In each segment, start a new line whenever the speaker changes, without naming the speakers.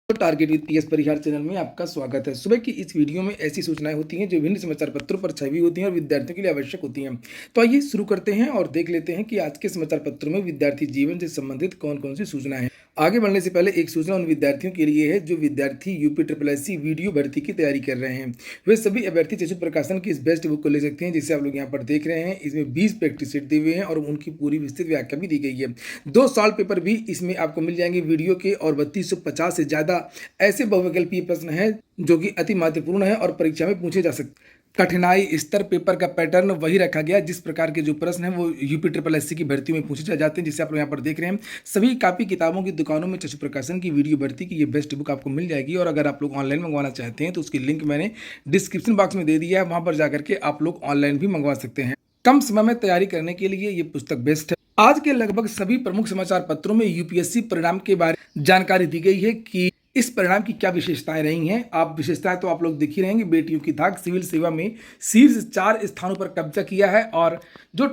तो target with PS Parihar channel में आपका स्वागत है। सुबह की इस वीडियो में ऐसी सूचनाएं होती हैं जो विभिन्न समाचार पत्रों पर छवि होती हैं और विद्यार्थियों के लिए आवश्यक होती हैं। तो आइए शुरू करते हैं और देख लेते हैं कि आज के समाचार पत्रों में विद्यार्थी जीवन से संबंधित कौन कौन सी सूचनाएं हैं। आगे बढ़ने से पहले एक सूचना उन विद्यार्थियों के लिए है जो विद्यार्थी यूपी ट्रिपल एससी वीडियो भर्ती की तैयारी कर रहे हैं। वे सभी अभ्यर्थी चक्षु प्रकाशन की इस बेस्ट बुक को ले सकते हैं जिसे आप लोग यहाँ पर देख रहे हैं। इसमें 20 प्रैक्टिस सेट दिए हुए हैं और उनकी पूरी विस्तृत व्याख्या भी दी गई है। 2 सॉल्व पेपर भी इसमें आपको मिल जाएंगे वीडियो के और 3250 से ज़्यादा ऐसे बहुविकल्पीय प्रश्न हैं जो कि अति महत्वपूर्ण है और परीक्षा में पूछे जा सकते। कठिनाई स्तर पेपर का पैटर्न वही रखा गया जिस प्रकार के जो प्रश्न हैं वो यूपी ट्रिपल एससी की भर्ती में पूछे जाते हैं, जिसे आप लोग यहाँ पर देख रहे हैं। सभी कापी किताबों की दुकानों में चक्षु प्रकाशन की वीडियो भर्ती की ये बेस्ट बुक आपको मिल जाएगी और अगर आप लोग ऑनलाइन मंगवाना चाहते हैं तो उसकी लिंक मैंने डिस्क्रिप्शन बॉक्स में दे दिया है, वहाँ पर जाकर के आप लोग ऑनलाइन भी मंगवा सकते हैं। कम समय में तैयारी करने के लिए ये पुस्तक बेस्ट है। आज के लगभग सभी प्रमुख समाचार पत्रों में यूपीएससी परिणाम के बारे में जानकारी दी गई है कि इस परिणाम की क्या विशेषताएं रही हैं। आप विशेषताएं तो आप लोग दिख ही रहेंगे। बेटियों की धाक सिविल सेवा में शीर्ष 4 स्थानों पर कब्जा किया है और जो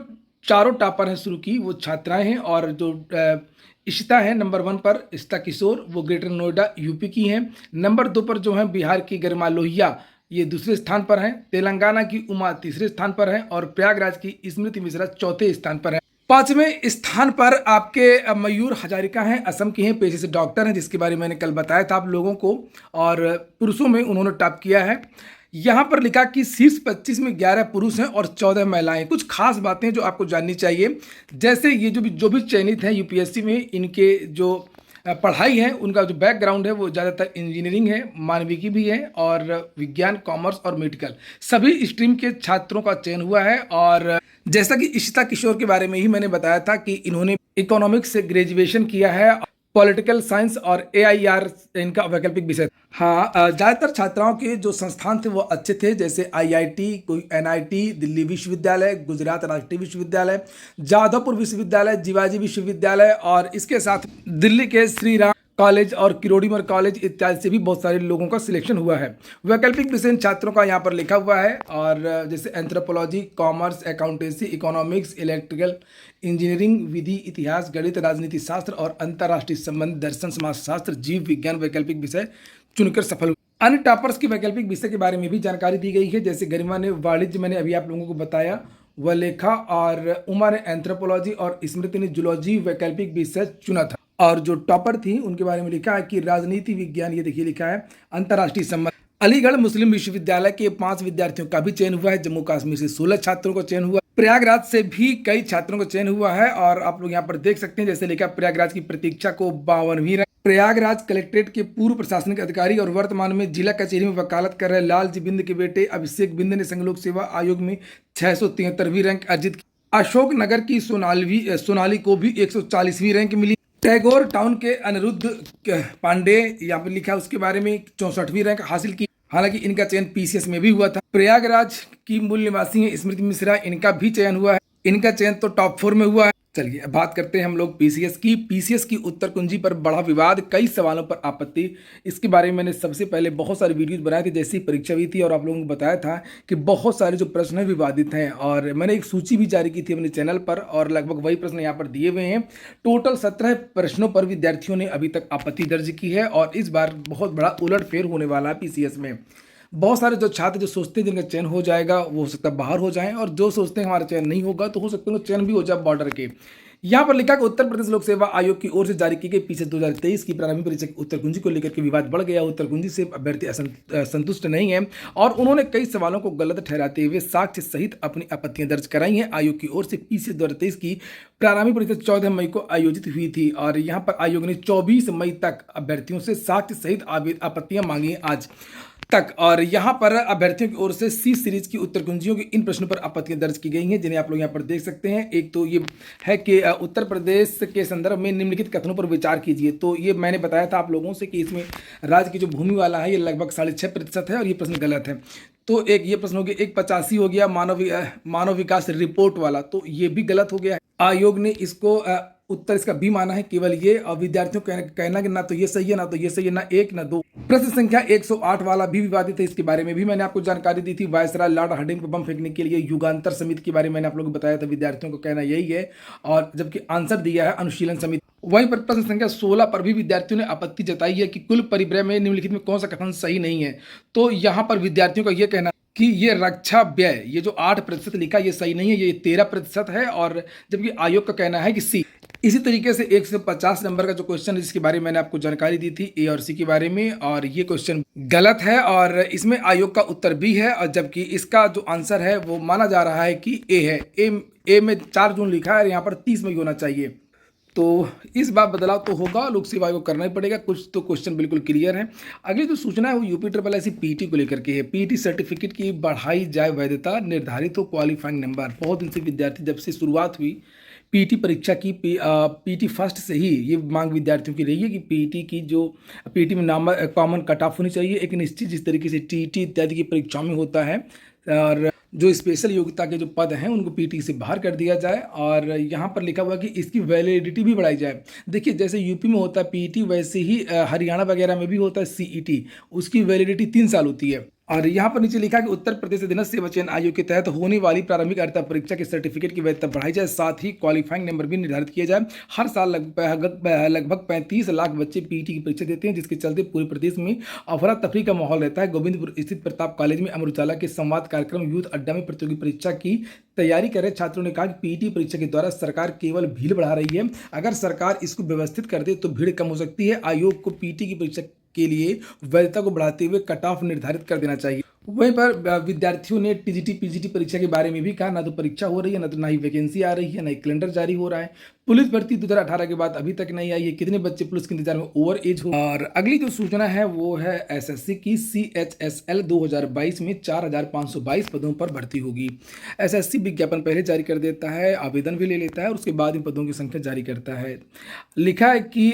चारों टॉपर हैं शुरू की वो छात्राएं हैं और जो इशिता है नंबर 1 पर, इशिता किशोर, वो ग्रेटर नोएडा यूपी की हैं। नंबर 2 पर जो है बिहार की गरिमा लोहिया, ये दूसरे स्थान पर हैं। तेलंगाना की उमा तीसरे स्थान पर है और प्रयागराज की स्मृति मिश्रा चौथे स्थान पर है। 5वें स्थान पर आपके मयूर हजारिका हैं, असम के हैं, पेशे से डॉक्टर हैं, जिसके बारे में मैंने कल बताया था आप लोगों को। और पुरुषों में उन्होंने टॉप किया है। यहाँ पर लिखा कि शीर्ष 25 में 11 पुरुष हैं और 14 महिलाएं। कुछ खास बातें जो आपको जाननी चाहिए, जैसे ये जो भी चयनित हैं यूपीएससी में, इनके जो पढ़ाई है उनका जो बैकग्राउंड है वो ज़्यादातर इंजीनियरिंग है, मानविकी भी है और विज्ञान, कॉमर्स और मेडिकल सभी स्ट्रीम के छात्रों का चयन हुआ है। और जैसा कि इशिता किशोर के बारे में ही मैंने बताया था कि इन्होंने इकोनॉमिक्स से ग्रेजुएशन किया है, पॉलिटिकल साइंस और एआईआर इनका वैकल्पिक विषय। हाँ, ज़्यादातर छात्राओं के जो संस्थान थे वो अच्छे थे, जैसे आईआईटी, कोई एनआईटी, दिल्ली विश्वविद्यालय, गुजरात राष्ट्रीय विश्वविद्यालय, जादवपुर विश्वविद्यालय, जीवाजी विश्वविद्यालय और इसके साथ दिल्ली के श्री राम कॉलेज और किरोड़ीमल कॉलेज इत्यादि से भी बहुत सारे लोगों का सिलेक्शन हुआ है। वैकल्पिक विषय छात्रों का यहाँ पर लिखा हुआ है और जैसे anthropology, commerce, accountancy, economics, electrical engineering, विधि, इतिहास, गणित, राजनीति शास्त्र और अंतर्राष्ट्रीय संबंध, दर्शन, समाजशास्त्र, जीव विज्ञान वैकल्पिक विषय चुनकर सफल हुए। अन्य टॉपर्स की वैकल्पिक विषय के बारे में भी जानकारी दी गई है, जैसे गरिमा ने वाणिज्य, मैंने अभी आप लोगों को बताया, वह लेखा, और उमा ने एंथ्रोपोलॉजी और स्मृति ने जूलॉजी वैकल्पिक विषय चुना था। और जो टॉपर थी उनके बारे में लिखा है कि राजनीति विज्ञान, ये देखिए लिखा है अंतर्राष्ट्रीय संबंध। अलीगढ़ मुस्लिम विश्वविद्यालय के 5 विद्यार्थियों का भी चयन हुआ है। जम्मू कश्मीर से 16 छात्रों को चयन हुआ। प्रयागराज से भी कई छात्रों को चयन हुआ है और आप लोग यहाँ पर देख सकते हैं, जैसे लिखा प्रयागराज की प्रतीक्षा को 52वीं रैंक। प्रयागराज कलेक्ट्रेट के पूर्व प्रशासनिक अधिकारी और वर्तमान में जिला कचहरी में वकालत कर रहे लालजी बिंद के बेटे अभिषेक बिंद ने संघ लोक सेवा आयोग में 673वीं रैंक अर्जित की। अशोकनगर की सोनाली को भी 140वीं रैंक मिली। टैगोर टाउन के अनिरुद्ध पांडे, यहाँ पर लिखा उसके बारे में 64वीं रैंक हासिल की। हालांकि इनका चयन पीसीएस में भी हुआ था। प्रयागराज की मूल निवासी है स्मृति मिश्रा, इनका भी चयन हुआ है। इनका चयन तो टॉप 4 में हुआ है। चलिए अब बात करते हैं हम लोग पीसीएस की। पीसीएस की उत्तर कुंजी पर बड़ा विवाद, कई सवालों पर आपत्ति। इसके बारे में मैंने सबसे पहले बहुत सारे वीडियोज बनाए थे जैसी परीक्षा हुई थी और आप लोगों को बताया था कि बहुत सारे जो प्रश्न हैं विवादित हैं और मैंने एक सूची भी जारी की थी अपने चैनल पर और लगभग वही प्रश्न यहाँ पर दिए हुए हैं। टोटल 17 प्रश्नों पर विद्यार्थियों ने अभी तक आपत्ति दर्ज की है और इस बार बहुत बड़ा उलटफेर होने वाला है पीसीएस में। बहुत सारे जो छात्र जो सोचते हैं जिनका चयन हो जाएगा वो हो सकता है बाहर हो जाएं और जो सोचते हैं हमारा चयन नहीं होगा तो हो सकता है चयन भी हो जाए बॉर्डर के। यहाँ पर लिखा कि उत्तर प्रदेश लोक सेवा आयोग की ओर से जारी की गई पीसीएस 2023 की प्रारंभिक परीक्षा की उत्तर कुंजी को लेकर के विवाद बढ़ गया। उत्तर कुंजी से अभ्यर्थी संतुष्ट नहीं है और उन्होंने कई सवालों को गलत ठहराते हुए साक्ष्य सहित अपनी आपत्तियां दर्ज कराई हैं। आयोग की ओर से पीसीएस 2023 की प्रारंभिक परीक्षा 14 मई को आयोजित हुई थी और यहाँ पर आयोग ने 24 मई तक अभ्यर्थियों से साक्ष्य सहित आपत्तियां मांगी आज तक। और यहाँ पर अभ्यर्थियों की ओर से सी सीरीज की उत्तर कुंजियों के इन प्रश्नों पर आपत्तियां दर्ज की गई हैं जिन्हें आप लोग यहाँ पर देख सकते हैं। एक तो ये है कि उत्तर प्रदेश के संदर्भ में निम्नलिखित कथनों पर विचार कीजिए। तो ये मैंने बताया था आप लोगों से कि इसमें राज्य की जो भूमि वाला है ये लगभग 6.5% है और ये प्रश्न गलत है। तो एक ये प्रश्न हो गया। एक 85 हो गया मानव विकास रिपोर्ट वाला, तो ये भी गलत हो गया। आयोग ने इसको उत्तर इसका बी माना है केवल ये, और विद्यार्थियों को कहना कि ना तो ये सही है ना तो ये सही है, ना 1 ना 2। प्रश्न संख्या 108 वाला भी विवादित है, इसके बारे में भी मैंने आपको जानकारी दी थी। वायसराय लॉर्ड हार्डिंग को बम फेंकने के लिए युगांतर समिति के बारे में मैंने आप लोगों को बताया था, विद्यार्थियों को कहना यही है और जबकि आंसर दिया है अनुशीलन समिति। वहीं पर प्रश्न संख्या 16 पर भी विद्यार्थियों ने आपत्ति जताई है कि कुल परिव्यय में निम्नलिखित में कौन सा कथन सही नहीं है। तो यहाँ पर विद्यार्थियों का ये कहना कि ये रक्षा व्यय, ये जो 8% लिखा ये सही नहीं है, ये 13% है, और जबकि आयोग का कहना है कि सी। इसी तरीके से 150 नंबर का जो क्वेश्चन है जिसके बारे में मैंने आपको जानकारी दी थी ए और सी के बारे में, और ये क्वेश्चन गलत है और इसमें आयोग का उत्तर बी है, और जबकि इसका जो आंसर है वो माना जा रहा है कि ए है। ए में 4 जून लिखा है और यहाँ पर 30 मई होना चाहिए। तो इस बार बदलाव तो होगा, लोक सेवा आयोग को करना ही पड़ेगा। कुछ तो क्वेश्चन बिल्कुल क्लियर है। अगली जो सूचना है वो यूपी ट्रिपल एससी पीटी को लेकर के है। पीटी सर्टिफिकेट की बढ़ाई जाए वैधता, निर्धारित हो क्वालिफाइंग नंबर। बहुत दिन से विद्यार्थी जब से शुरुआत हुई पीटी परीक्षा की, पीटी फर्स्ट से ही ये मांग विद्यार्थियों की रही है कि पीटी की जो पीटी में नंबर कॉमन कट ऑफ होनी चाहिए, एक निश्चित जिस तरीके से टीटी इत्यादि की परीक्षाओं में होता है, और जो स्पेशल योग्यता के जो पद हैं उनको पीटी से बाहर कर दिया जाए। और यहाँ पर लिखा हुआ कि इसकी वैलिडिटी भी बढ़ाई जाए। देखिए जैसे यूपी में होता है पीटी, वैसे ही हरियाणा वगैरह में भी होता है सीईटी, उसकी वैलिडिटी 3 साल होती है। और यहाँ पर नीचे लिखा कि उत्तर प्रदेश अधीनस्थ सेवा चयन आयोग के तहत होने वाली प्रारंभिक अर्हता परीक्षा के सर्टिफिकेट की वैधता बढ़ाई जाए, साथ ही क्वालिफाइंग नंबर भी निर्धारित किया जाए। हर साल लगभग 35 लाख बच्चे पीटी की परीक्षा देते हैं, जिसके चलते पूरे प्रदेश में अफरा तफरी का माहौल रहता है। गोविंदपुर स्थित प्रताप कॉलेज में अमर उजाला के संवाद कार्यक्रम यूथ अड्डा में प्रतियोगी परीक्षा की तैयारी कर रहे छात्रों ने कहा कि पीटी परीक्षा के द्वारा सरकार केवल भीड़ बढ़ा रही है। अगर सरकार इसको व्यवस्थित कर दे तो भीड़ कम हो सकती है। आयोग को पीटी की परीक्षा के लिए वैधता को बढ़ाते हुए कट ऑफ निर्धारित कर देना चाहिए। वहीं पर विद्यार्थियों ने टीजीटी पीजीटी परीक्षा के बारे में भी कहा, ना तो परीक्षा हो रही है, ना ही वैकेंसी आ रही है, ना ही कैलेंडर जारी हो रहा है। पुलिस भर्ती 2018 के बाद अभी तक नहीं आई है। कितने बच्चे पुलिस के इंतजार में ओवर एज हो। और अगली जो सूचना है वो है एसएससी की। CHSL 2022 में 4522 पदों पर भर्ती होगी। एसएससी विज्ञापन पहले जारी कर देता है, आवेदन भी ले लेता है और उसके बाद इन पदों की संख्या जारी करता है। लिखा है कि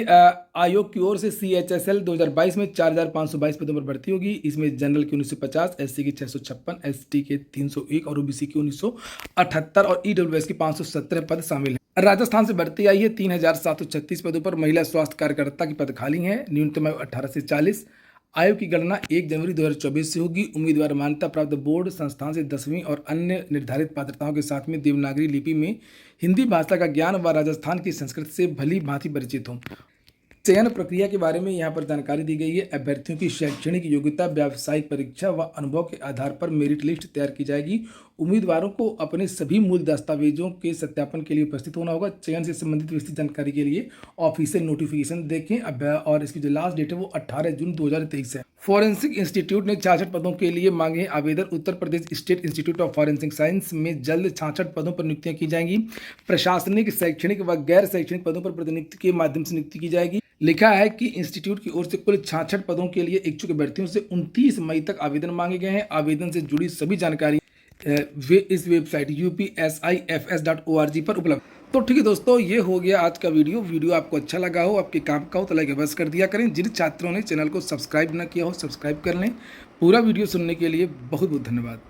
आयोग की ओर से CHSL 2022 में 4522 पदों पर भर्ती होगी। इसमें जनरल के 1950, एससी की 656, एसटी के 301 और ओबीसी के 1978 और ईडब्ल्यूएस के 517 पद शामिल हैं। राजस्थान से भर्ती आई है 3736 पदों पर। महिला स्वास्थ्य कार्यकर्ता की पद खाली हैं। न्यूनतम आयु 18 से 40। आयोग की गणना 1 जनवरी 2024 से होगी। उम्मीदवार मान्यता प्राप्त बोर्ड संस्थान से 10वीं और अन्य निर्धारित पात्रताओं के साथ में देवनागरी लिपि में हिंदी भाषा का ज्ञान व राजस्थान की संस्कृति से भली भांति परिचित हों। चयन प्रक्रिया के बारे में यहाँ पर जानकारी दी गई है। अभ्यर्थियों की शैक्षणिक योग्यता, व्यावसायिक परीक्षा व अनुभव के आधार पर मेरिट लिस्ट तैयार की जाएगी। उम्मीदवारों को अपने सभी मूल दस्तावेजों के सत्यापन के लिए उपस्थित होना होगा। चयन से संबंधित विस्तृत जानकारी के लिए ऑफिशियल नोटिफिकेशन देखें। और इसकी जो लास्ट डेट है वो 18 जून 2023 है। फॉरेंसिक इंस्टीट्यूट ने 66 पदों के लिए मांगे आवेदन। Uttar Pradesh state institute of forensic science में जल्द 66 पदों पर नियुक्तियां की जाएंगी। प्रशासनिक, शैक्षणिक व गैर शैक्षणिक पदों पर प्रतिनियुक्ति के माध्यम से नियुक्ति की जाएगी। लिखा है कि इंस्टीट्यूट की ओर से कुल 66 पदों के लिए इच्छुक अभ्यर्थियों से 29 मई तक आवेदन मांगे गए हैं। आवेदन से जुड़ी सभी जानकारी वे इस वेबसाइट upsifs.org पर उपलब्ध। तो ठीक है दोस्तों, ये हो गया आज का वीडियो आपको अच्छा लगा हो, आपके काम का हो तो लाइक अवश्य कर दिया करें। जिन छात्रों ने चैनल को सब्सक्राइब न किया हो सब्सक्राइब कर लें। पूरा वीडियो सुनने के लिए बहुत बहुत धन्यवाद।